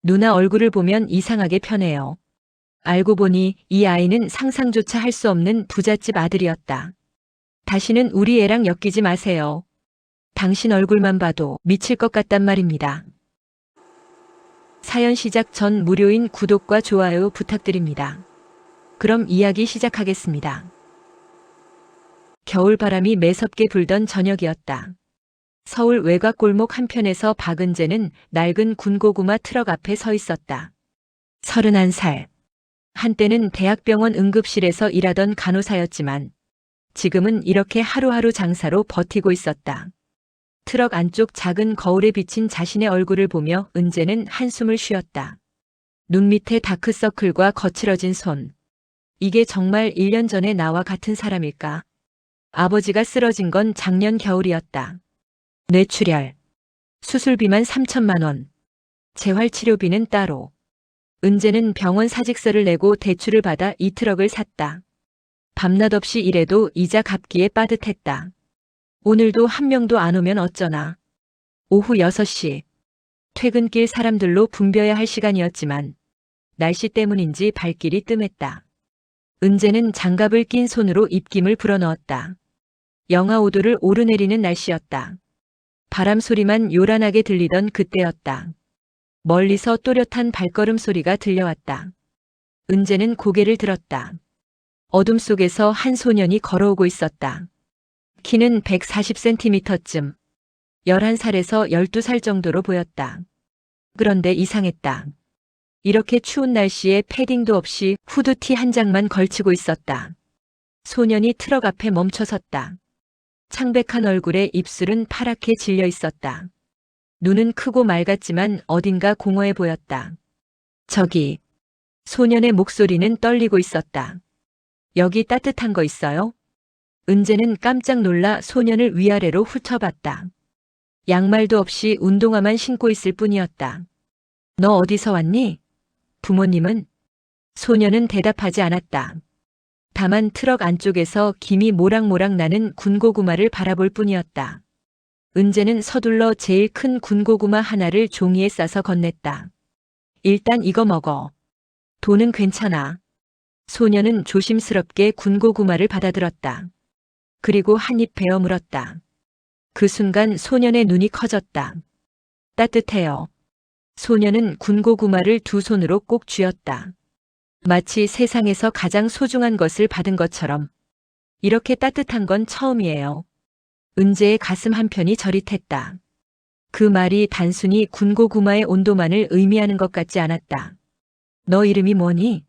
누나 얼굴을 보면 이상하게 편해요. 알고 보니 이 아이는 상상조차 할 수 없는 부잣집 아들이었다. 다시는 우리 애랑 엮이지 마세요. 당신 얼굴만 봐도 미칠 것 같단 말입니다. 사연 시작 전 무료인 구독과 좋아요 부탁드립니다. 그럼 이야기 시작하겠습니다. 겨울바람이 매섭게 불던 저녁이었다. 서울 외곽골목 한편에서 박은재는 낡은 군고구마 트럭 앞에 서 있었다. 31살. 한때는 대학병원 응급실에서 일하던 간호사였지만 지금은 이렇게 하루하루 장사로 버티고 있었다. 트럭 안쪽 작은 거울에 비친 자신의 얼굴을 보며 은재는 한숨을 쉬었다. 눈 밑에 다크서클과 거칠어진 손. 이게 정말 1년 전에 나와 같은 사람일까? 아버지가 쓰러진 건 작년 겨울이었다. 뇌출혈. 수술비만 3천만 원. 재활치료비는 따로. 은재는 병원 사직서를 내고 대출을 받아 이 트럭을 샀다. 밤낮 없이 일해도 이자 갚기에 빠듯했다. 오늘도 한 명도 안 오면 어쩌나. 오후 6시. 퇴근길 사람들로 붐벼야 할 시간이었지만 날씨 때문인지 발길이 뜸했다. 은재는 장갑을 낀 손으로 입김을 불어넣었다. 영하 5도를 오르내리는 날씨였다. 바람 소리만 요란하게 들리던 그때였다. 멀리서 또렷한 발걸음 소리가 들려왔다. 은재는 고개를 들었다. 어둠 속에서 한 소년이 걸어오고 있었다. 키는 140cm쯤, 11살에서 12살 정도로 보였다. 그런데 이상했다. 이렇게 추운 날씨에 패딩도 없이 후드티 한 장만 걸치고 있었다. 소년이 트럭 앞에 멈춰섰다. 창백한 얼굴에 입술은 파랗게 질려 있었다. 눈은 크고 맑았지만 어딘가 공허해 보였다. 저기. 소년의 목소리는 떨리고 있었다. 여기 따뜻한 거 있어요? 은재는 깜짝 놀라 소년을 위아래로 훑어봤다. 양말도 없이 운동화만 신고 있을 뿐이었다. 너 어디서 왔니? 부모님은? 소년은 대답하지 않았다. 다만 트럭 안쪽에서 김이 모락모락 나는 군고구마를 바라볼 뿐이었다. 은재는 서둘러 제일 큰 군고구마 하나를 종이에 싸서 건넸다. 일단 이거 먹어. 돈은 괜찮아. 소년은 조심스럽게 군고구마를 받아들었다. 그리고 한 입 베어 물었다. 그 순간 소년의 눈이 커졌다. 따뜻해요. 소년은 군고구마를 두 손으로 꼭 쥐었다. 마치 세상에서 가장 소중한 것을 받은 것처럼. 이렇게 따뜻한 건 처음이에요. 은재의 가슴 한편이 저릿했다. 그 말이 단순히 군고구마의 온도만을 의미하는 것 같지 않았다. 너 이름이 뭐니?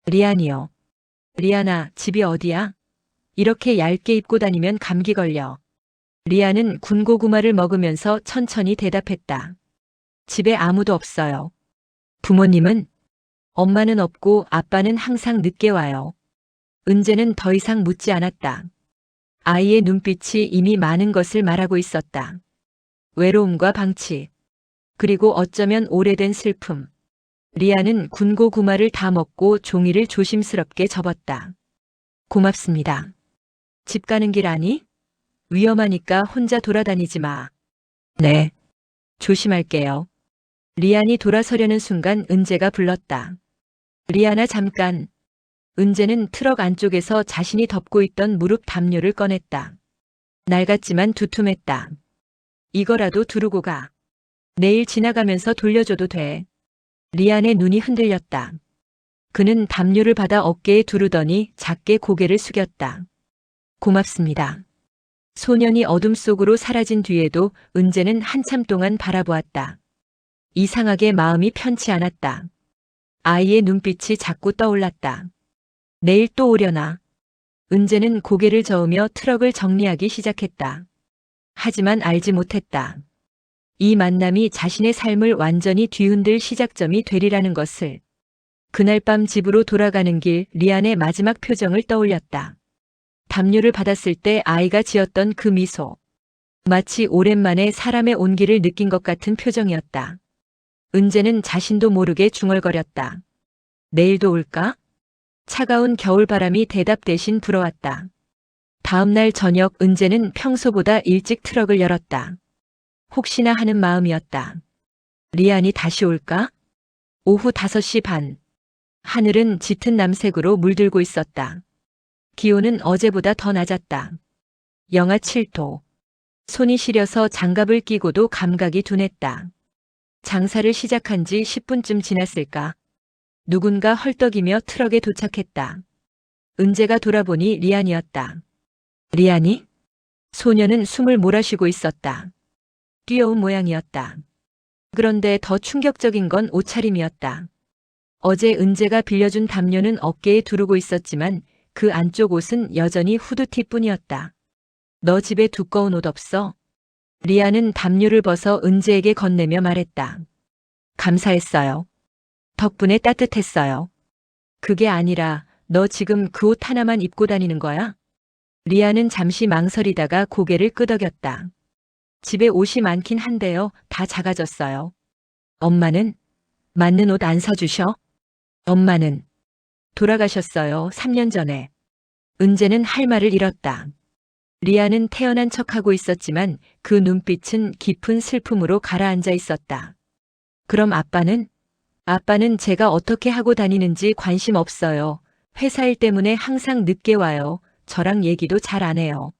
리안이요. 리안아, 집이 어디야? 이렇게 얇게 입고 다니면 감기 걸려. 리안은 군고구마를 먹으면서 천천히 대답했다. 집에 아무도 없어요. 부모님은? 엄마는 없고 아빠는 항상 늦게 와요. 은재는 더 이상 묻지 않았다. 아이의 눈빛이 이미 많은 것을 말하고 있었다. 외로움과 방치. 그리고 어쩌면 오래된 슬픔. 리아는 군고구마를 다 먹고 종이를 조심스럽게 접었다. 고맙습니다. 집 가는 길 아니? 위험하니까 혼자 돌아다니지 마. 네. 조심할게요. 리안이 돌아서려는 순간 은재가 불렀다. 리안아 잠깐. 은재는 트럭 안쪽에서 자신이 덮고 있던 무릎 담요를 꺼냈다. 낡았지만 두툼했다. 이거라도 두르고 가. 내일 지나가면서 돌려줘도 돼. 리안의 눈이 흔들렸다. 그는 담요를 받아 어깨에 두르더니 작게 고개를 숙였다. 고맙습니다. 소년이 어둠 속으로 사라진 뒤에도 은재는 한참 동안 바라보았다. 이상하게 마음이 편치 않았다. 아이의 눈빛이 자꾸 떠올랐다. 내일 또 오려나? 은재는 고개를 저으며 트럭을 정리하기 시작했다. 하지만 알지 못했다. 이 만남이 자신의 삶을 완전히 뒤흔들 시작점이 되리라는 것을. 그날 밤 집으로 돌아가는 길 리안의 마지막 표정을 떠올렸다. 담요를 받았을 때 아이가 지었던 그 미소. 마치 오랜만에 사람의 온기를 느낀 것 같은 표정이었다. 은재는 자신도 모르게 중얼거렸다. 내일도 올까? 차가운 겨울바람이 대답 대신 불어왔다. 다음 날 저녁 은재는 평소보다 일찍 트럭을 열었다. 혹시나 하는 마음이었다. 리안이 다시 올까? 오후 5시 반. 하늘은 짙은 남색으로 물들고 있었다. 기온은 어제보다 더 낮았다. 영하 7도. 손이 시려서 장갑을 끼고도 감각이 둔했다. 장사를 시작한 지 10분쯤 지났을까. 누군가 헐떡이며 트럭에 도착했다. 은재가 돌아보니 리안이었다. 리안이? 소녀는 숨을 몰아쉬고 있었다. 뛰어온 모양이었다. 그런데 더 충격적인 건 옷차림이었다. 어제 은재가 빌려준 담요는 어깨에 두르고 있었지만 그 안쪽 옷은 여전히 후드티뿐이었다. 너 집에 두꺼운 옷 없어? 리안은 담요를 벗어 은재에게 건네며 말했다. 감사했어요. 덕분에 따뜻했어요. 그게 아니라 너 지금 그 옷 하나만 입고 다니는 거야? 리안은 잠시 망설이다가 고개를 끄덕였다. 집에 옷이 많긴 한데요. 다 작아졌어요. 엄마는? 맞는 옷 안 사주셔? 엄마는? 돌아가셨어요. 3년 전에. 은재는 할 말을 잃었다. 리안은 태연한 척하고 있었지만 그 눈빛은 깊은 슬픔으로 가라앉아 있었다. 그럼 아빠는? 아빠는 제가 어떻게 하고 다니는지 관심 없어요. 회사 일 때문에 항상 늦게 와요. 저랑 얘기도 잘 안 해요.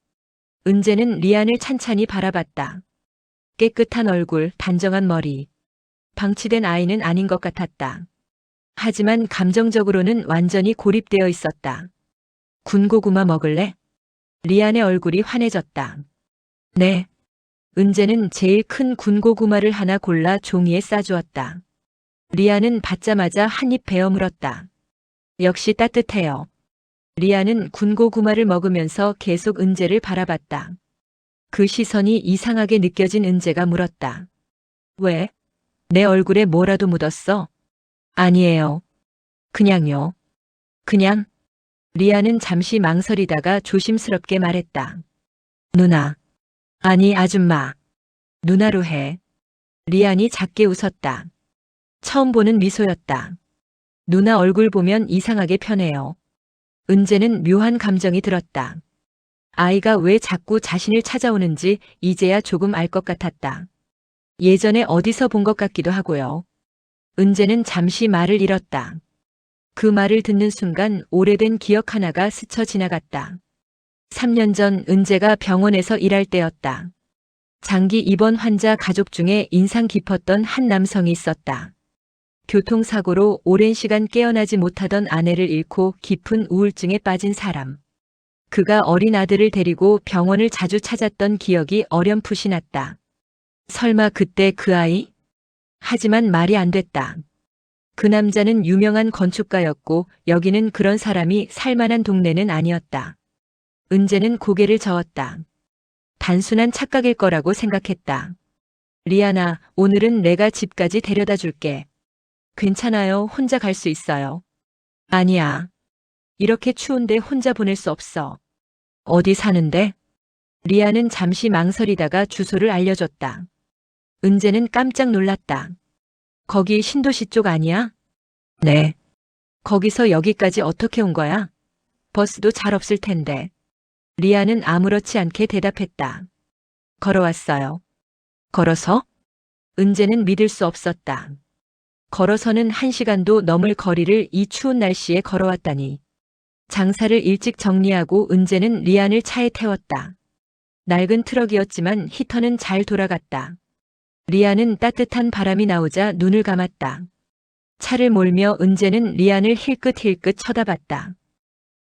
은재는 리안을 찬찬히 바라봤다. 깨끗한 얼굴, 단정한 머리. 방치된 아이는 아닌 것 같았다. 하지만 감정적으로는 완전히 고립되어 있었다. 군고구마 먹을래? 리안의 얼굴이 환해졌다. 네. 은재는 제일 큰 군고구마를 하나 골라 종이에 싸주었다. 리안은 받자마자 한 입 베어 물었다. 역시 따뜻해요. 리안은 군고구마를 먹으면서 계속 은재를 바라봤다. 그 시선이 이상하게 느껴진 은재가 물었다. 왜? 내 얼굴에 뭐라도 묻었어? 아니에요. 그냥요. 그냥? 리안은 잠시 망설이다가 조심스럽게 말했다. 누나. 아니, 아줌마. 누나로 해. 리안이 작게 웃었다. 처음 보는 미소였다. 누나 얼굴 보면 이상하게 편해요. 은재는 묘한 감정이 들었다. 아이가 왜 자꾸 자신을 찾아오는지 이제야 조금 알 것 같았다. 예전에 어디서 본 것 같기도 하고요. 은재는 잠시 말을 잃었다. 그 말을 듣는 순간 오래된 기억 하나가 스쳐 지나갔다. 3년 전 은재가 병원에서 일할 때였다. 장기 입원 환자 가족 중에 인상 깊었던 한 남성이 있었다. 교통사고로 오랜 시간 깨어나지 못하던 아내를 잃고 깊은 우울증에 빠진 사람. 그가 어린 아들을 데리고 병원을 자주 찾았던 기억이 어렴풋이 났다. 설마 그때 그 아이? 하지만 말이 안 됐다. 그 남자는 유명한 건축가였고 여기는 그런 사람이 살만한 동네는 아니었다. 은재는 고개를 저었다. 단순한 착각일 거라고 생각했다. 리안아, 오늘은 내가 집까지 데려다 줄게. 괜찮아요. 혼자 갈 수 있어요. 아니야. 이렇게 추운데 혼자 보낼 수 없어. 어디 사는데? 리아는 잠시 망설이다가 주소를 알려줬다. 은재는 깜짝 놀랐다. 거기 신도시 쪽 아니야? 네. 거기서 여기까지 어떻게 온 거야? 버스도 잘 없을 텐데. 리아는 아무렇지 않게 대답했다. 걸어왔어요. 걸어서? 은재는 믿을 수 없었다. 걸어서는 1시간도 넘을 거리를 이 추운 날씨에 걸어왔다니. 장사를 일찍 정리하고 은재는 리안을 차에 태웠다. 낡은 트럭이었지만 히터는 잘 돌아갔다. 리안은 따뜻한 바람이 나오자 눈을 감았다. 차를 몰며 은재는 리안을 힐끗힐끗 쳐다봤다.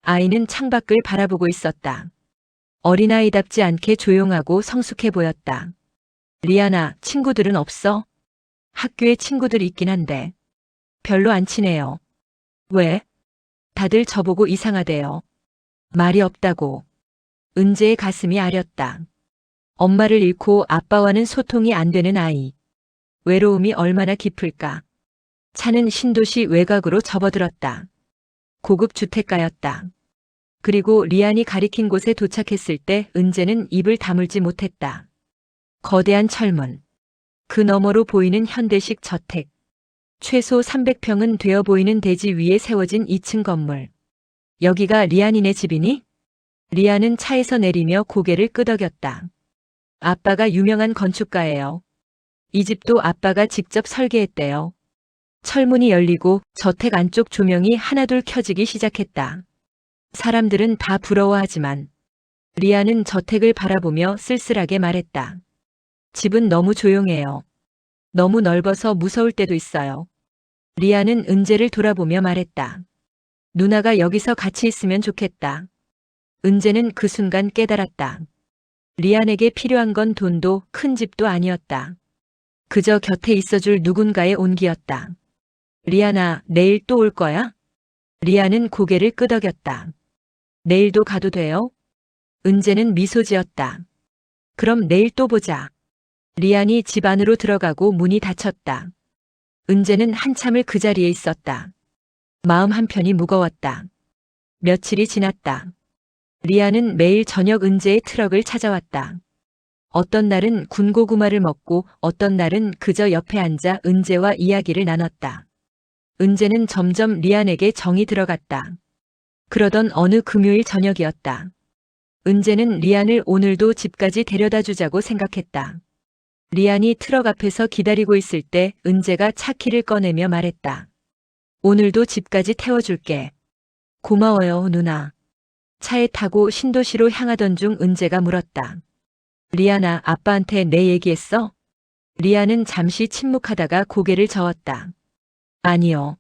아이는 창밖을 바라보고 있었다. 어린아이답지 않게 조용하고 성숙해 보였다. 리안아, 친구들은 없어? 학교에 친구들 있긴 한데 별로 안 친해요. 왜? 다들 저보고 이상하대요. 말이 없다고. 은재의 가슴이 아렸다. 엄마를 잃고 아빠와는 소통이 안 되는 아이. 외로움이 얼마나 깊을까. 차는 신도시 외곽으로 접어들었다. 고급 주택가였다. 그리고 리안이 가리킨 곳에 도착했을 때 은재는 입을 다물지 못했다. 거대한 철문. 그 너머로 보이는 현대식 저택. 최소 300평은 되어 보이는 대지 위에 세워진 2층 건물. 여기가 리안이네 집이니? 리안은 차에서 내리며 고개를 끄덕였다. 아빠가 유명한 건축가예요. 이 집도 아빠가 직접 설계했대요. 철문이 열리고 저택 안쪽 조명이 하나둘 켜지기 시작했다. 사람들은 다 부러워하지만 리아는 저택을 바라보며 쓸쓸하게 말했다. 집은 너무 조용해요. 너무 넓어서 무서울 때도 있어요. 리아는 은재를 돌아보며 말했다. 누나가 여기서 같이 있으면 좋겠다. 은재는 그 순간 깨달았다. 리안에게 필요한 건 돈도 큰 집도 아니었다. 그저 곁에 있어줄 누군가의 온기였다. 리안아, 내일 또 올 거야? 리안은 고개를 끄덕였다. 내일도 가도 돼요? 은재는 미소 지었다. 그럼 내일 또 보자. 리안이 집 안으로 들어가고 문이 닫혔다. 은재는 한참을 그 자리에 있었다. 마음 한편이 무거웠다. 며칠이 지났다. 리아는 매일 저녁 은재의 트럭을 찾아왔다. 어떤 날은 군고구마를 먹고 어떤 날은 그저 옆에 앉아 은재와 이야기를 나눴다. 은재는 점점 리안에게 정이 들어갔다. 그러던 어느 금요일 저녁이었다. 은재는 리안을 오늘도 집까지 데려다 주자고 생각했다. 리안이 트럭 앞에서 기다리고 있을 때 은재가 차 키를 꺼내며 말했다. 오늘도 집까지 태워줄게. 고마워요, 누나. 차에 타고 신도시로 향하던 중 은재가 물었다. 리안아, 아빠한테 내 얘기했어? 리안은 잠시 침묵하다가 고개를 저었다. 아니요.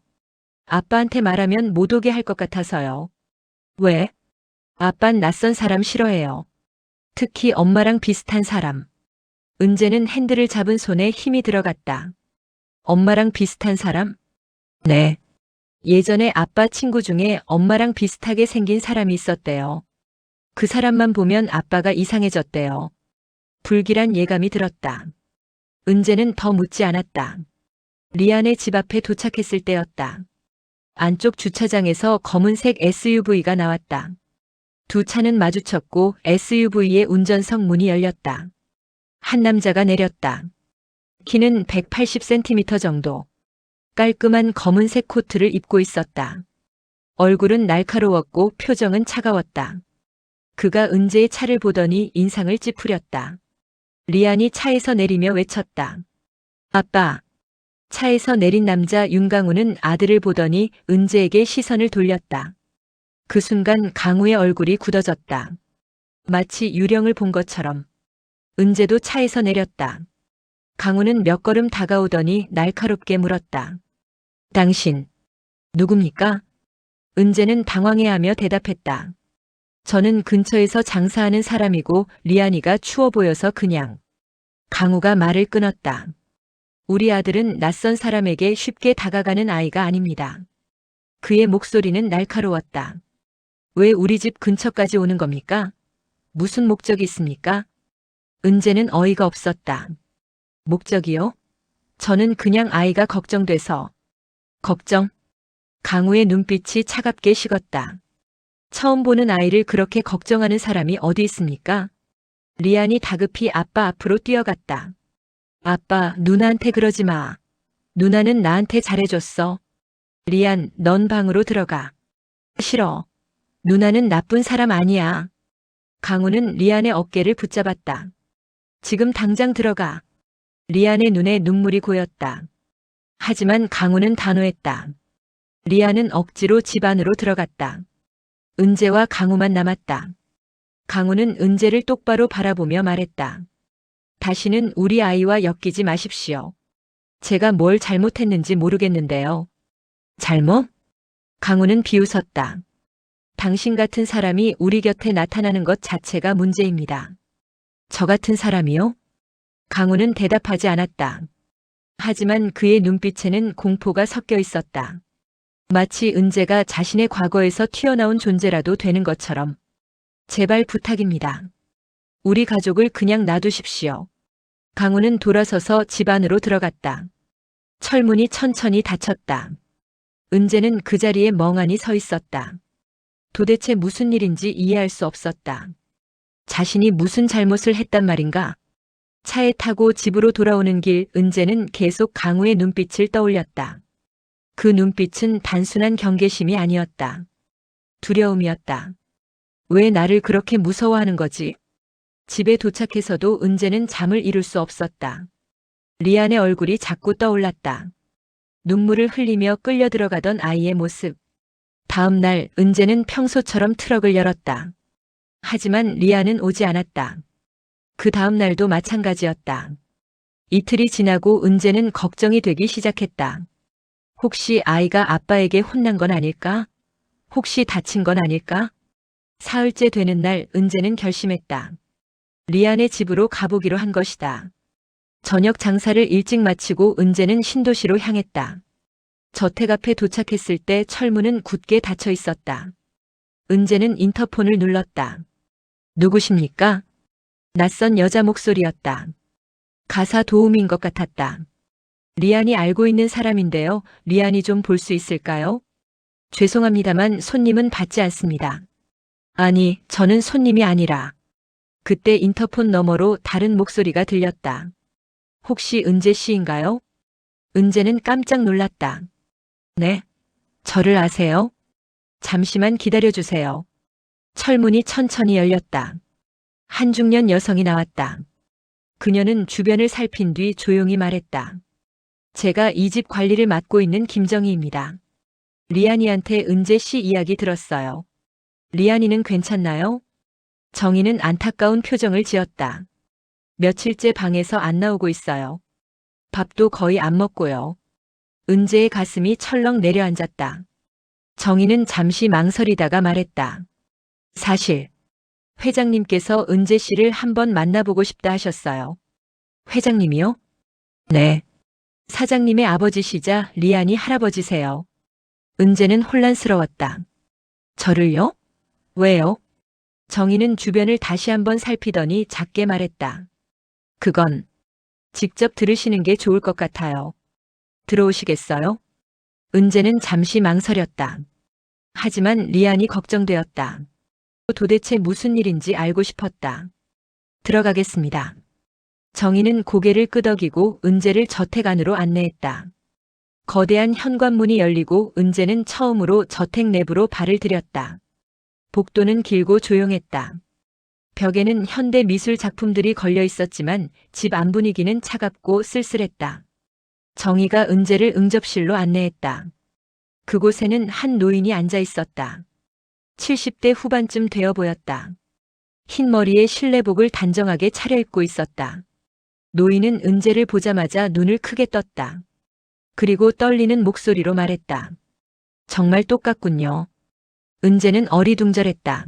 아빠한테 말하면 못 오게 할 것 같아서요. 왜? 아빤 낯선 사람 싫어해요. 특히 엄마랑 비슷한 사람. 은재는 핸들을 잡은 손에 힘이 들어갔다. 엄마랑 비슷한 사람? 네. 예전에 아빠 친구 중에 엄마랑 비슷하게 생긴 사람이 있었대요. 그 사람만 보면 아빠가 이상해졌대요. 불길한 예감이 들었다. 은재는 더 묻지 않았다. 리안의 집 앞에 도착했을 때였다. 안쪽 주차장에서 검은색 SUV가 나왔다. 두 차는 마주쳤고 SUV의 운전석 문이 열렸다. 한 남자가 내렸다. 키는 180cm 정도. 깔끔한 검은색 코트를 입고 있었다. 얼굴은 날카로웠고 표정은 차가웠다. 그가 은재의 차를 보더니 인상을 찌푸렸다. 리안이 차에서 내리며 외쳤다. 아빠. 차에서 내린 남자 윤강우는 아들을 보더니 은재에게 시선을 돌렸다. 그 순간 강우의 얼굴이 굳어졌다. 마치 유령을 본 것처럼. 은재도 차에서 내렸다. 강우는 몇 걸음 다가오더니 날카롭게 물었다. 당신, 누굽니까? 은재는 당황해하며 대답했다. 저는 근처에서 장사하는 사람이고 리안이가 추워 보여서 그냥. 강우가 말을 끊었다. 우리 아들은 낯선 사람에게 쉽게 다가가는 아이가 아닙니다. 그의 목소리는 날카로웠다. 왜 우리 집 근처까지 오는 겁니까? 무슨 목적이 있습니까? 은재는 어이가 없었다. 목적이요? 저는 그냥 아이가 걱정돼서. 걱정? 강우의 눈빛이 차갑게 식었다. 처음 보는 아이를 그렇게 걱정하는 사람이 어디 있습니까? 리안이 다급히 아빠 앞으로 뛰어갔다. 아빠, 누나한테 그러지 마. 누나는 나한테 잘해줬어. 리안, 넌 방으로 들어가. 싫어. 누나는 나쁜 사람 아니야. 강우는 리안의 어깨를 붙잡았다. 지금 당장 들어가. 리안의 눈에 눈물이 고였다. 하지만 강우는 단호했다. 리안은 억지로 집 안으로 들어갔다. 은재와 강우만 남았다. 강우는 은재를 똑바로 바라보며 말했다. 다시는 우리 아이와 엮이지 마십시오. 제가 뭘 잘못했는지 모르겠는데요. 잘못? 강우는 비웃었다. 당신 같은 사람이 우리 곁에 나타나는 것 자체가 문제입니다. 저 같은 사람이요? 강우는 대답하지 않았다. 하지만 그의 눈빛에는 공포가 섞여 있었다. 마치 은재가 자신의 과거에서 튀어나온 존재라도 되는 것처럼. 제발 부탁입니다. 우리 가족을 그냥 놔두십시오. 강우는 돌아서서 집 안으로 들어갔다. 철문이 천천히 닫혔다. 은재는 그 자리에 멍하니 서 있었다. 도대체 무슨 일인지 이해할 수 없었다. 자신이 무슨 잘못을 했단 말인가? 차에 타고 집으로 돌아오는 길 은재는 계속 강우의 눈빛을 떠올렸다. 그 눈빛은 단순한 경계심이 아니었다. 두려움이었다. 왜 나를 그렇게 무서워하는 거지? 집에 도착해서도 은재는 잠을 이룰 수 없었다. 리안의 얼굴이 자꾸 떠올랐다. 눈물을 흘리며 끌려 들어가던 아이의 모습. 다음 날 은재는 평소처럼 트럭을 열었다. 하지만 리아는 오지 않았다. 그 다음 날도 마찬가지였다. 이틀이 지나고 은재는 걱정이 되기 시작했다. 혹시 아이가 아빠에게 혼난 건 아닐까? 혹시 다친 건 아닐까? 사흘째 되는 날 은재는 결심했다. 리안의 집으로 가보기로 한 것이다. 저녁 장사를 일찍 마치고 은재는 신도시로 향했다. 저택 앞에 도착했을 때 철문은 굳게 닫혀 있었다. 은재는 인터폰을 눌렀다. 누구십니까? 낯선 여자 목소리였다. 가사 도우미인 것 같았다. 리안이 알고 있는 사람인데요. 리안이 좀 볼 수 있을까요? 죄송합니다만 손님은 받지 않습니다. 아니, 저는 손님이 아니라. 그때 인터폰 너머로 다른 목소리가 들렸다. 혹시 은재 씨인가요? 은재는 깜짝 놀랐다. 네? 저를 아세요? 잠시만 기다려주세요. 철문이 천천히 열렸다. 한 중년 여성이 나왔다. 그녀는 주변을 살핀 뒤 조용히 말했다. 제가 이 집 관리를 맡고 있는 김정희입니다. 리안이한테 은재 씨 이야기 들었어요. 리안이는 괜찮나요? 정희는 안타까운 표정을 지었다. 며칠째 방에서 안 나오고 있어요. 밥도 거의 안 먹고요. 은재의 가슴이 철렁 내려앉았다. 정희는 잠시 망설이다가 말했다. 사실 회장님께서 은재 씨를 한번 만나보고 싶다 하셨어요. 회장님이요? 네. 사장님의 아버지시자 리안이 할아버지세요. 은재는 혼란스러웠다. 저를요? 왜요? 정희는 주변을 다시 한번 살피더니 작게 말했다. 그건 직접 들으시는 게 좋을 것 같아요. 들어오시겠어요? 은재는 잠시 망설였다. 하지만 리안이 걱정되었다. 도대체 무슨 일인지 알고 싶었다. 들어가겠습니다. 정희는 고개를 끄덕이고 은재를 저택 안으로 안내했다. 거대한 현관문이 열리고 은재는 처음으로 저택 내부로 발을 들였다. 복도는 길고 조용했다. 벽에는 현대 미술 작품들이 걸려 있었지만 집 안 분위기는 차갑고 쓸쓸했다. 정희가 은재를 응접실로 안내했다. 그곳에는 한 노인이 앉아 있었다. 70대 후반쯤 되어 보였다. 흰 머리에 실내복을 단정하게 차려입고 있었다. 노인은 은재를 보자마자 눈을 크게 떴다. 그리고 떨리는 목소리로 말했다. 정말 똑같군요. 은재는 어리둥절했다.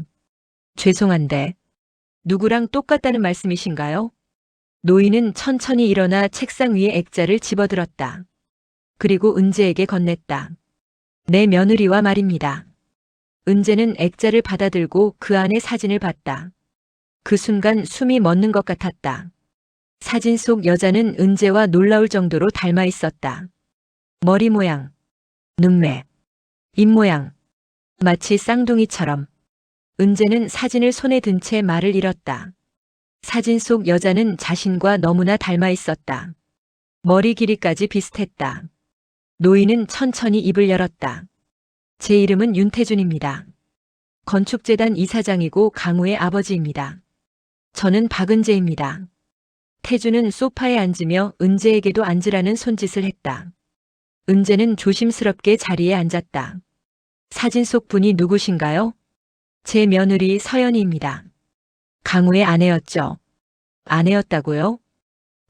죄송한데 누구랑 똑같다는 말씀이신가요? 노인은 천천히 일어나 책상 위에 액자를 집어들었다. 그리고 은재에게 건넸다. 내 며느리와 말입니다. 은재는 액자를 받아들고 그 안에 사진을 봤다. 그 순간 숨이 멎는 것 같았다. 사진 속 여자는 은재와 놀라울 정도로 닮아 있었다. 머리 모양, 눈매, 입 모양, 마치 쌍둥이처럼. 은재는 사진을 손에 든 채 말을 잃었다. 사진 속 여자는 자신과 너무나 닮아 있었다. 머리 길이까지 비슷했다. 노인은 천천히 입을 열었다. 제 이름은 윤태준입니다. 건축재단 이사장이고 강우의 아버지입니다. 저는 박은재입니다. 태준은 소파에 앉으며 은재에게도 앉으라는 손짓을 했다. 은재는 조심스럽게 자리에 앉았다. 사진 속 분이 누구신가요? 제 며느리 서연이입니다. 강우의 아내였죠. 아내였다고요?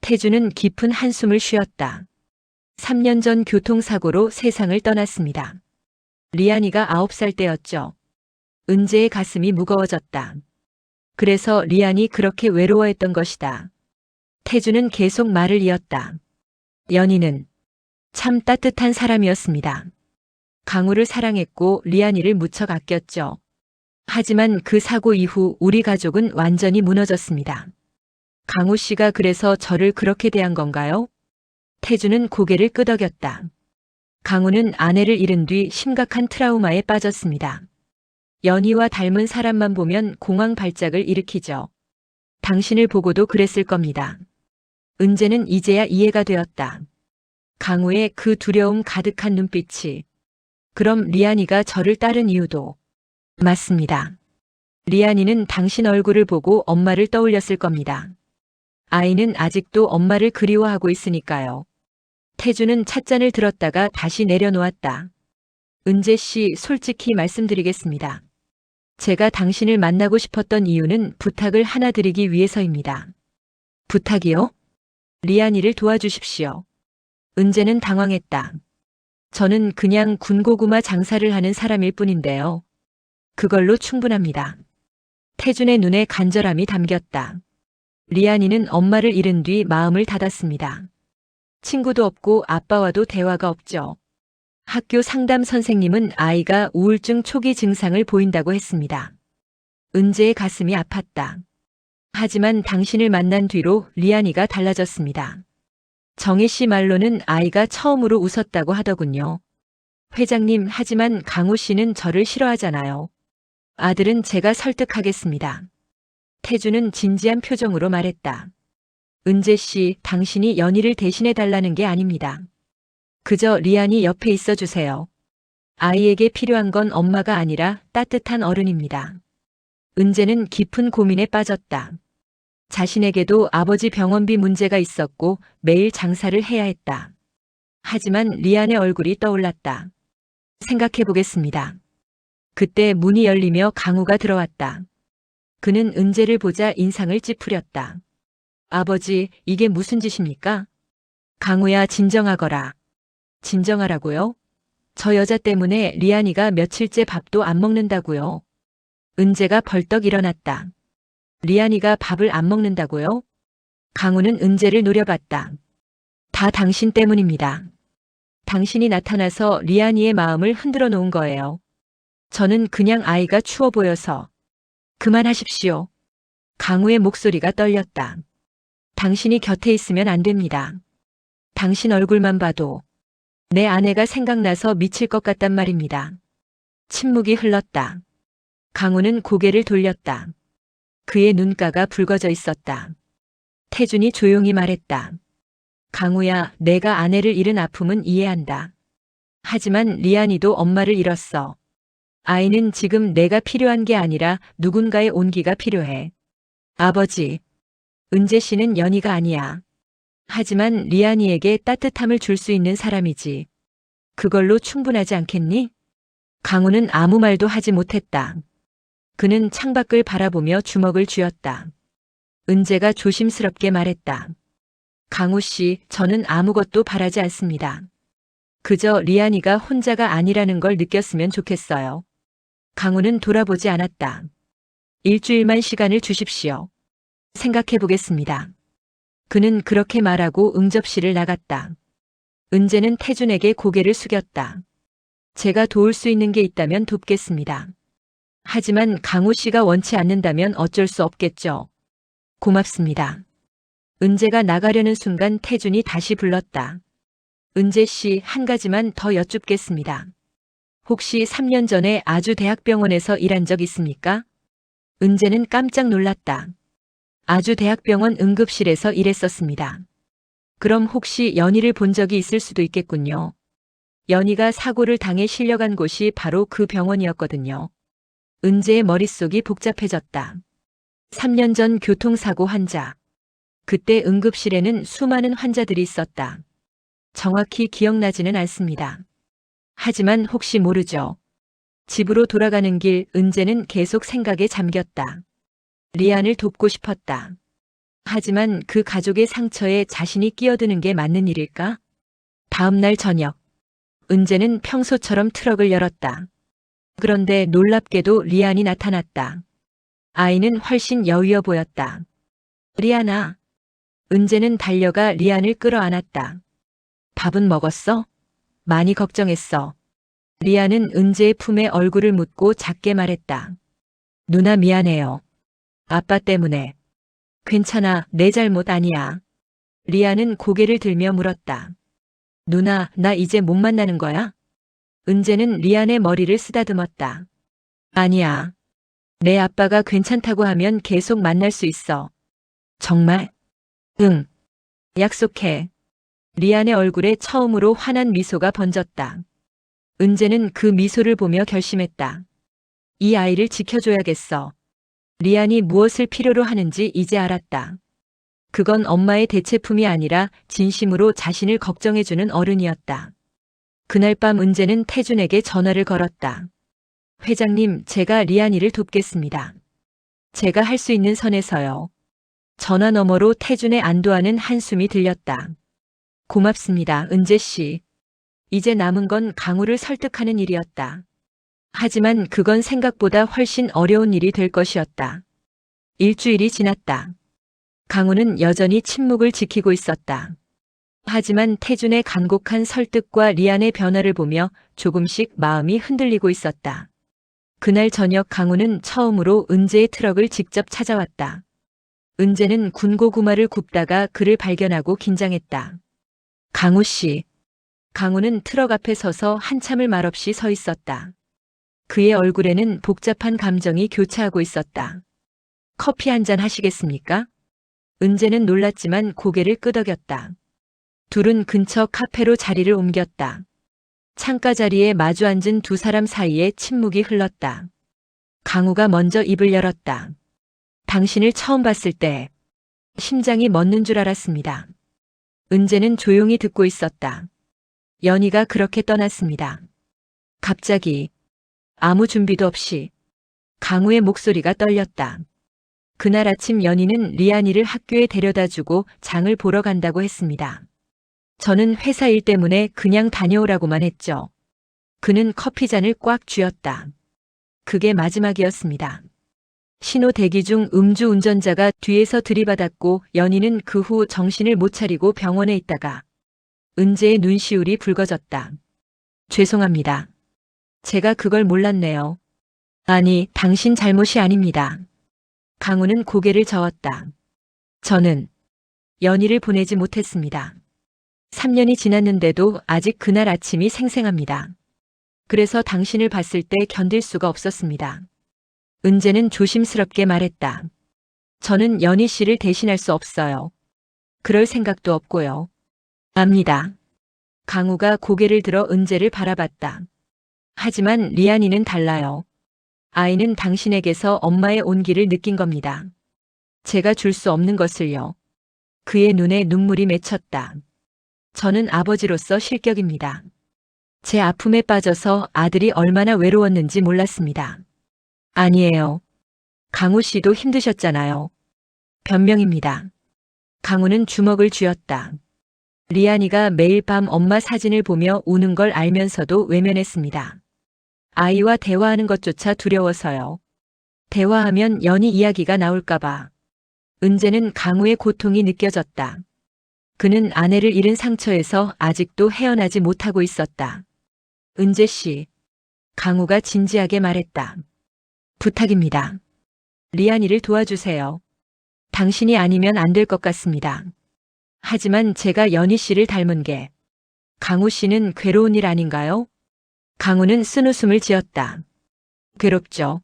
태준은 깊은 한숨을 쉬었다. 3년 전 교통사고로 세상을 떠났습니다. 리안이가 9살 때였죠. 은재의 가슴이 무거워졌다. 그래서 리안이 그렇게 외로워했던 것이다. 태준은 계속 말을 이었다. 연희는 참 따뜻한 사람이었습니다. 강우를 사랑했고 리안이를 무척 아꼈죠. 하지만 그 사고 이후 우리 가족은 완전히 무너졌습니다. 강우 씨가 그래서 저를 그렇게 대한 건가요? 태준은 고개를 끄덕였다. 강우는 아내를 잃은 뒤 심각한 트라우마에 빠졌습니다. 연희와 닮은 사람만 보면 공황 발작을 일으키죠. 당신을 보고도 그랬을 겁니다. 은재는 이제야 이해가 되었다. 강우의 그 두려움 가득한 눈빛이. 그럼 리안이가 저를 따른 이유도. 맞습니다. 리안이는 당신 얼굴을 보고 엄마를 떠올렸을 겁니다. 아이는 아직도 엄마를 그리워하고 있으니까요. 태주는 찻잔을 들었다가 다시 내려놓았다. 은재 씨, 솔직히 말씀드리겠습니다. 제가 당신을 만나고 싶었던 이유는 부탁을 하나 드리기 위해서입니다. 부탁이요? 리안이를 도와주십시오. 은재는 당황했다. 저는 그냥 군고구마 장사를 하는 사람일 뿐인데요. 그걸로 충분합니다. 태준의 눈에 간절함이 담겼다. 리안이는 엄마를 잃은 뒤 마음을 닫았습니다. 친구도 없고 아빠와도 대화가 없죠. 학교 상담 선생님은 아이가 우울증 초기 증상을 보인다고 했습니다. 은재의 가슴이 아팠다. 하지만 당신을 만난 뒤로 리안이가 달라졌습니다. 정혜 씨 말로는 아이가 처음으로 웃었다고 하더군요. 회장님, 하지만 강호 씨는 저를 싫어하잖아요. 아들은 제가 설득하겠습니다. 태주는 진지한 표정으로 말했다. 은재 씨, 당신이 연희를 대신해 달라는 게 아닙니다. 그저 리안이 옆에 있어 주세요. 아이에게 필요한 건 엄마가 아니라 따뜻한 어른입니다. 은재는 깊은 고민에 빠졌다. 자신에게도 아버지 병원비 문제가 있었고 매일 장사를 해야 했다. 하지만 리안의 얼굴이 떠올랐다. 생각해 보겠습니다. 그때 문이 열리며 강우가 들어왔다. 그는 은재를 보자 인상을 찌푸렸다. 아버지, 이게 무슨 짓입니까? 강우야, 진정하거라. 진정하라고요? 저 여자 때문에 리안이가 며칠째 밥도 안 먹는다고요. 은재가 벌떡 일어났다. 리안이가 밥을 안 먹는다고요? 강우는 은재를 노려봤다. 다 당신 때문입니다. 당신이 나타나서 리안이의 마음을 흔들어 놓은 거예요. 저는 그냥 아이가 추워 보여서. 그만하십시오. 강우의 목소리가 떨렸다. 당신이 곁에 있으면 안 됩니다. 당신 얼굴만 봐도 내 아내가 생각나서 미칠 것 같단 말입니다. 침묵이 흘렀다. 강우는 고개를 돌렸다. 그의 눈가가 붉어져 있었다. 태준이 조용히 말했다. 강우야, 내가 아내를 잃은 아픔은 이해한다. 하지만 리안이도 엄마를 잃었어. 아이는 지금 내가 필요한 게 아니라 누군가의 온기가 필요해. 아버지, 은재 씨는 연희가 아니야. 하지만 리안이에게 따뜻함을 줄 수 있는 사람이지. 그걸로 충분하지 않겠니? 강우는 아무 말도 하지 못했다. 그는 창밖을 바라보며 주먹을 쥐었다. 은재가 조심스럽게 말했다. 강우 씨, 저는 아무것도 바라지 않습니다. 그저 리안이가 혼자가 아니라는 걸 느꼈으면 좋겠어요. 강우는 돌아보지 않았다. 일주일만 시간을 주십시오. 생각해 보겠습니다. 그는 그렇게 말하고 응접실을 나갔다. 은재는 태준에게 고개를 숙였다. 제가 도울 수 있는 게 있다면 돕겠습니다. 하지만 강우 씨가 원치 않는다면 어쩔 수 없겠죠. 고맙습니다. 은재가 나가려는 순간 태준이 다시 불렀다. 은재 씨, 한 가지만 더 여쭙겠습니다. 혹시 3년 전에 아주 대학병원에서 일한 적 있습니까? 은재는 깜짝 놀랐다. 아주 대학병원 응급실에서 일했었습니다. 그럼 혹시 연희를 본 적이 있을 수도 있겠군요. 연희가 사고를 당해 실려간 곳이 바로 그 병원이었거든요. 은재의 머릿속이 복잡해졌다. 3년 전 교통사고 환자. 그때 응급실에는 수많은 환자들이 있었다. 정확히 기억나지는 않습니다. 하지만 혹시 모르죠. 집으로 돌아가는 길 은재는 계속 생각에 잠겼다. 리안을 돕고 싶었다. 하지만 그 가족의 상처에 자신이 끼어드는 게 맞는 일일까? 다음 날 저녁, 은재는 평소처럼 트럭을 열었다. 그런데 놀랍게도 리안이 나타났다. 아이는 훨씬 여위어 보였다. 리안아. 은재는 달려가 리안을 끌어안았다. 밥은 먹었어? 많이 걱정했어. 리안은 은재의 품에 얼굴을 묻고 작게 말했다. 누나 미안해요. 아빠 때문에. 괜찮아, 내 잘못 아니야. 리안은 고개를 들며 물었다. 누나, 나 이제 못 만나는 거야? 은재는 리안의 머리를 쓰다듬었다. 아니야. 내 아빠가 괜찮다고 하면 계속 만날 수 있어. 정말? 응. 약속해. 리안의 얼굴에 처음으로 환한 미소가 번졌다. 은재는 그 미소를 보며 결심했다. 이 아이를 지켜줘야겠어. 리안이 무엇을 필요로 하는지 이제 알았다. 그건 엄마의 대체품이 아니라 진심으로 자신을 걱정해주는 어른이었다. 그날 밤 은재는 태준에게 전화를 걸었다. 회장님, 제가 리안이를 돕겠습니다. 제가 할 수 있는 선에서요. 전화 너머로 태준의 안도하는 한숨이 들렸다. 고맙습니다, 은재 씨. 이제 남은 건 강우를 설득하는 일이었다. 하지만 그건 생각보다 훨씬 어려운 일이 될 것이었다. 일주일이 지났다. 강우는 여전히 침묵을 지키고 있었다. 하지만 태준의 간곡한 설득과 리안의 변화를 보며 조금씩 마음이 흔들리고 있었다. 그날 저녁 강우는 처음으로 은재의 트럭을 직접 찾아왔다. 은재는 군고구마를 굽다가 그를 발견하고 긴장했다. 강우 씨. 강우는 트럭 앞에 서서 한참을 말없이 서 있었다. 그의 얼굴에는 복잡한 감정이 교차하고 있었다. 커피 한 잔 하시겠습니까? 은재는 놀랐지만 고개를 끄덕였다. 둘은 근처 카페로 자리를 옮겼다. 창가 자리에 마주 앉은 두 사람 사이에 침묵이 흘렀다. 강우가 먼저 입을 열었다. 당신을 처음 봤을 때 심장이 멎는 줄 알았습니다. 은재는 조용히 듣고 있었다. 연희가 그렇게 떠났습니다. 갑자기 아무 준비도 없이 강우의 목소리가 떨렸다. 그날 아침 연희는 리안이를 학교에 데려다주고 장을 보러 간다고 했습니다. 저는 회사 일 때문에 그냥 다녀오라고만 했죠. 그는 커피잔을 꽉 쥐었다. 그게 마지막이었습니다. 신호 대기 중 음주 운전자가 뒤에서 들이받았고 연희는 그 후 정신을 못 차리고 병원에 있다가 은재의 눈시울이 붉어졌다. 죄송합니다. 제가 그걸 몰랐네요. 아니, 당신 잘못이 아닙니다. 강우는 고개를 저었다. 저는 연희를 보내지 못했습니다. 3년이 지났는데도 아직 그날 아침이 생생합니다. 그래서 당신을 봤을 때 견딜 수가 없었습니다. 은재는 조심스럽게 말했다. 저는 연희 씨를 대신할 수 없어요. 그럴 생각도 없고요. 압니다. 강우가 고개를 들어 은재를 바라봤다. 하지만 리안이는 달라요. 아이는 당신에게서 엄마의 온기를 느낀 겁니다. 제가 줄 수 없는 것을요. 그의 눈에 눈물이 맺혔다. 저는 아버지로서 실격입니다. 제 아픔에 빠져서 아들이 얼마나 외로웠는지 몰랐습니다. 아니에요. 강우 씨도 힘드셨잖아요. 변명입니다. 강우는 주먹을 쥐었다. 리안이가 매일 밤 엄마 사진을 보며 우는 걸 알면서도 외면했습니다. 아이와 대화하는 것조차 두려워서요. 대화하면 연희 이야기가 나올까봐. 은재는 강우의 고통이 느껴졌다. 그는 아내를 잃은 상처에서 아직도 헤어나지 못하고 있었다. 은재 씨. 강우가 진지하게 말했다. 부탁입니다. 리안이를 도와주세요. 당신이 아니면 안 될 것 같습니다. 하지만 제가 연희 씨를 닮은 게 강우 씨는 괴로운 일 아닌가요? 강우는 쓴웃음을 지었다. 괴롭죠.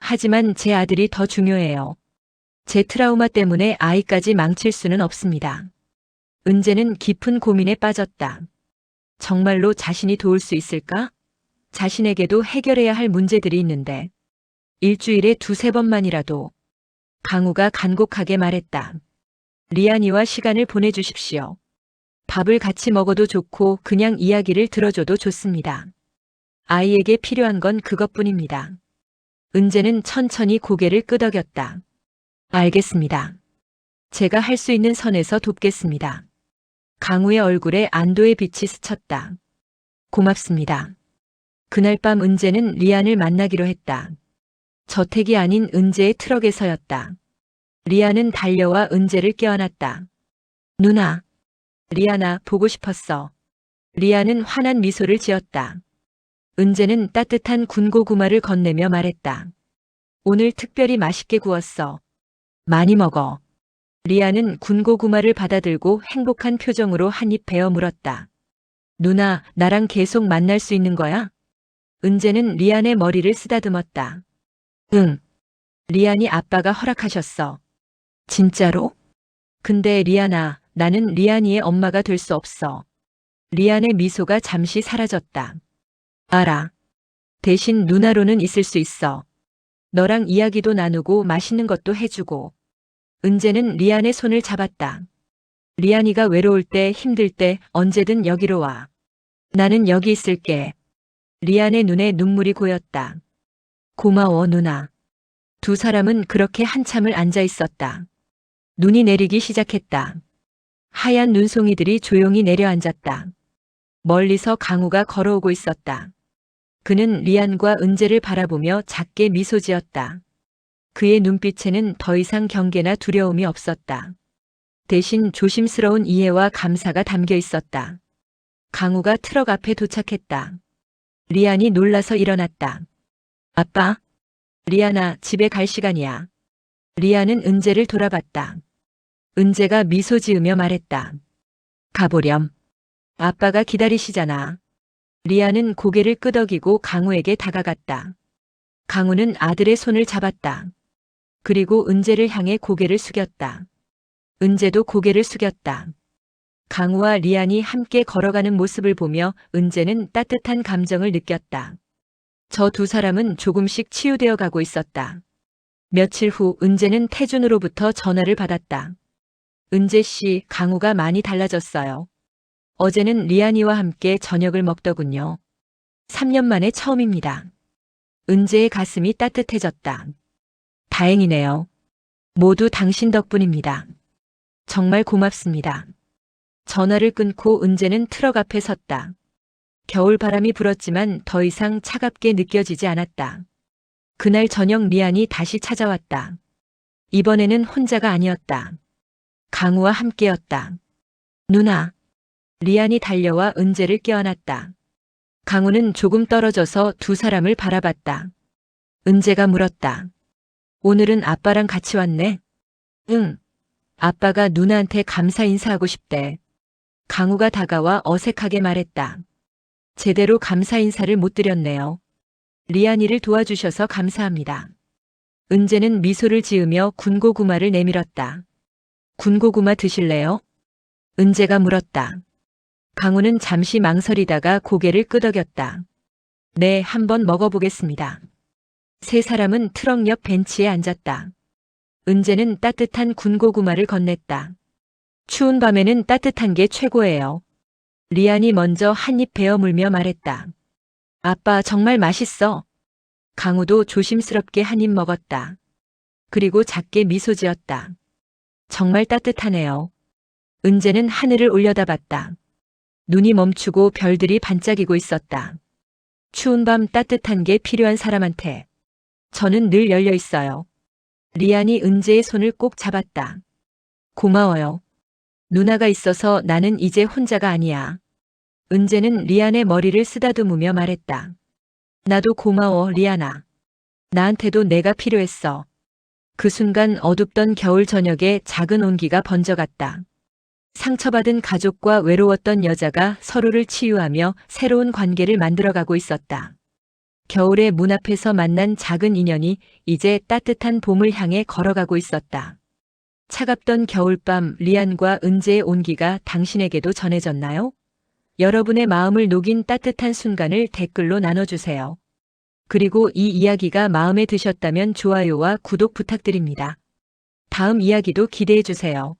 하지만 제 아들이 더 중요해요. 제 트라우마 때문에 아이까지 망칠 수는 없습니다. 은재는 깊은 고민에 빠졌다. 정말로 자신이 도울 수 있을까? 자신에게도 해결해야 할 문제들이 있는데 일주일에 두세 번만이라도. 강우가 간곡하게 말했다. 리안이와 시간을 보내주십시오. 밥을 같이 먹어도 좋고 그냥 이야기를 들어줘도 좋습니다. 아이에게 필요한 건 그것뿐입니다. 은재는 천천히 고개를 끄덕였다. 알겠습니다. 제가 할 수 있는 선에서 돕겠습니다. 강우의 얼굴에 안도의 빛이 스쳤다. 고맙습니다. 그날 밤 은재는 리안을 만나기로 했다. 저택이 아닌 은재의 트럭에서였다. 리안은 달려와 은재를 껴안았다. 누나. 리안아, 보고 싶었어. 리안은 환한 미소를 지었다. 은재는 따뜻한 군고구마를 건네며 말했다. 오늘 특별히 맛있게 구웠어. 많이 먹어. 리안은 군고구마를 받아들고 행복한 표정으로 한 입 베어 물었다. 누나, 나랑 계속 만날 수 있는 거야? 은재는 리안의 머리를 쓰다듬었다. 응. 리안이 아빠가 허락하셨어. 진짜로? 근데 리안아, 나는 리안이의 엄마가 될 수 없어. 리안의 미소가 잠시 사라졌다. 알아. 대신 누나로는 있을 수 있어. 너랑 이야기도 나누고 맛있는 것도 해주고. 은재는 리안의 손을 잡았다. 리안이가 외로울 때, 힘들 때 언제든 여기로 와. 나는 여기 있을게. 리안의 눈에 눈물이 고였다. 고마워, 누나. 두 사람은 그렇게 한참을 앉아 있었다. 눈이 내리기 시작했다. 하얀 눈송이들이 조용히 내려앉았다. 멀리서 강우가 걸어오고 있었다. 그는 리안과 은재를 바라보며 작게 미소 지었다. 그의 눈빛에는 더 이상 경계나 두려움이 없었다. 대신 조심스러운 이해와 감사가 담겨 있었다. 강우가 트럭 앞에 도착했다. 리안이 놀라서 일어났다. 아빠? 리안아, 집에 갈 시간이야. 리안은 은재를 돌아봤다. 은재가 미소 지으며 말했다. 가보렴. 아빠가 기다리시잖아. 리안은 고개를 끄덕이고 강우에게 다가갔다. 강우는 아들의 손을 잡았다. 그리고 은재를 향해 고개를 숙였다. 은재도 고개를 숙였다. 강우와 리안이 함께 걸어가는 모습을 보며 은재는 따뜻한 감정을 느꼈다. 저 두 사람은 조금씩 치유되어 가고 있었다. 며칠 후 은재는 태준으로부터 전화를 받았다. 은재 씨, 강우가 많이 달라졌어요. 어제는 리안이와 함께 저녁을 먹더군요. 3년 만에 처음입니다. 은재의 가슴이 따뜻해졌다. 다행이네요. 모두 당신 덕분입니다. 정말 고맙습니다. 전화를 끊고 은재는 트럭 앞에 섰다. 겨울 바람이 불었지만 더 이상 차갑게 느껴지지 않았다. 그날 저녁 리안이 다시 찾아왔다. 이번에는 혼자가 아니었다. 강우와 함께였다. 누나. 리안이 달려와 은재를 껴안았다. 강우는 조금 떨어져서 두 사람을 바라봤다. 은재가 물었다. 오늘은 아빠랑 같이 왔네? 응. 아빠가 누나한테 감사 인사하고 싶대. 강우가 다가와 어색하게 말했다. 제대로 감사 인사를 못 드렸네요. 리안이를 도와주셔서 감사합니다. 은재는 미소를 지으며 군고구마를 내밀었다. 군고구마 드실래요? 은재가 물었다. 강우는 잠시 망설이다가 고개를 끄덕였다. 네, 한번 먹어보겠습니다. 세 사람은 트럭 옆 벤치에 앉았다. 은재는 따뜻한 군고구마를 건넸다. 추운 밤에는 따뜻한 게 최고예요. 리안이 먼저 한 입 베어 물며 말했다. 아빠 정말 맛있어. 강우도 조심스럽게 한 입 먹었다. 그리고 작게 미소 지었다. 정말 따뜻하네요. 은재는 하늘을 올려다봤다. 눈이 멈추고 별들이 반짝이고 있었다. 추운 밤 따뜻한 게 필요한 사람한테 저는 늘 열려 있어요. 리안이 은재의 손을 꼭 잡았다. 고마워요. 누나가 있어서 나는 이제 혼자가 아니야. 은재는 리안의 머리를 쓰다듬으며 말했다. 나도 고마워, 리안아. 나한테도 내가 필요했어. 그 순간 어둡던 겨울 저녁에 작은 온기가 번져갔다. 상처받은 가족과 외로웠던 여자가 서로를 치유하며 새로운 관계를 만들어가고 있었다. 겨울의 문 앞에서 만난 작은 인연이 이제 따뜻한 봄을 향해 걸어가고 있었다. 차갑던 겨울밤, 리안과 은재의 온기가 당신에게도 전해졌나요? 여러분의 마음을 녹인 따뜻한 순간을 댓글로 나눠주세요. 그리고 이 이야기가 마음에 드셨다면 좋아요와 구독 부탁드립니다. 다음 이야기도 기대해주세요.